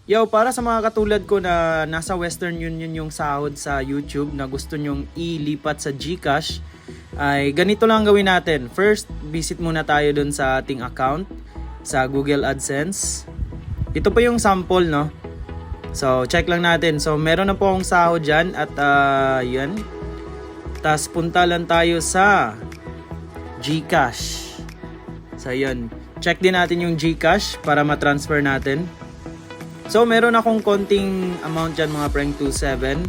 Yo, para sa mga katulad ko na nasa Western Union yung sahod sa YouTube na gusto nyong ilipat sa GCash, ay ganito lang gawin natin. First, visit muna tayo dun sa ating account sa Google AdSense. Ito pa yung sample, no? So, check lang natin. So, meron na po akong sahod dyan at yan. Tapos, punta lang tayo sa GCash. So, yun. Check din natin yung GCash para ma-transfer natin. So, meron akong konting amount dyan mga prank 27.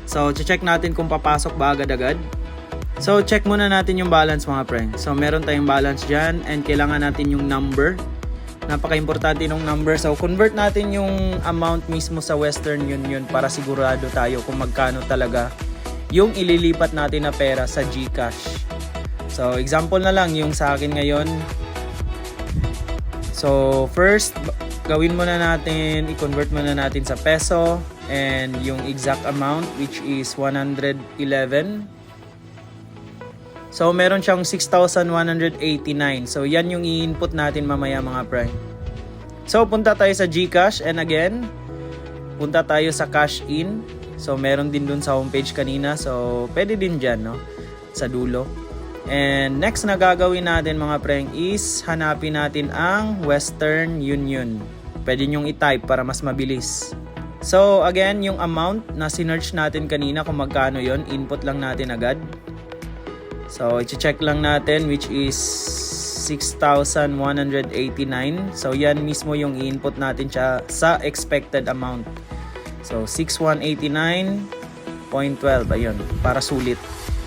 So, check natin kung papasok ba agad-agad. So, check muna natin yung balance mga prank. So, meron tayong balance dyan and kailangan natin yung number. Napaka-importante ng number. So, convert natin yung amount mismo sa Western Union para sigurado tayo kung magkano talaga yung ililipat natin na pera sa GCash. So, example na lang yung sa akin ngayon. So, first, gawin muna natin, i-convert muna natin sa peso and yung exact amount which is 111. So meron siyang 6,189. So yan yung i-input natin mamaya mga prank. So punta tayo sa GCash and again, punta tayo sa cash in. So meron din dun sa homepage kanina. So pwede din dyan, no? Sa dulo. And next na gagawin natin mga prank is hanapin natin ang Western Union. Pwede nyong i-type para mas mabilis. So again, yung amount na sinearch natin kanina kung magkano yon, input lang natin agad. So i-check lang natin which is 6,189. So yan mismo yung i-input natin siya sa expected amount. So 6,189.12, ayun, para sulit.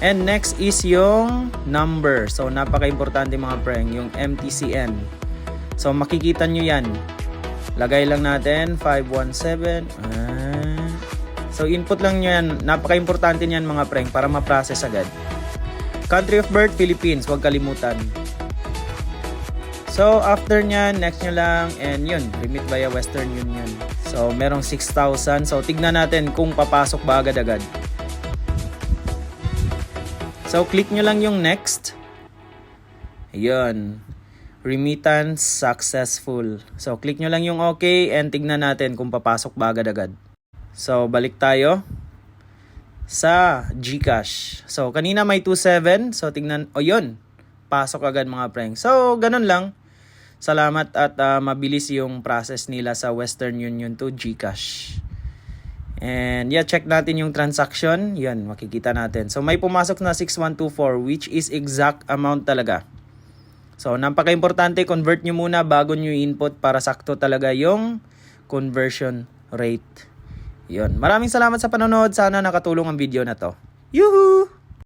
And next is yung number. So napaka-importante mga prank, yung MTCN. So makikita nyo yan. Lagay lang natin 517. So input lang nyo yan. Napaka-importante niyan mga prank para ma-process agad. Country of birth, Philippines. Huwag kalimutan. So after nyan, next nyo lang. And yun, remit via Western Union. So merong 6,000. So tignan natin kung papasok ba agad-agad. So click nyo lang yung next. Ayun. Remittance successful. So, click nyo lang yung okay and tignan natin kung papasok ba agad-agad. So, balik tayo sa GCash. So, kanina may 27. So, tignan. O, yun. Pasok agad mga prank. So, ganun lang. Salamat at mabilis yung process nila sa Western Union to GCash. And yeah, check natin yung transaction. Yan, makikita natin. So, may pumasok na 6,124 which is exact amount talaga. So, napaka-importante, convert nyo muna bago nyo input para sakto talaga yung conversion rate. Yun. Maraming salamat sa panonood. Sana nakatulong ang video na to. Yuhu!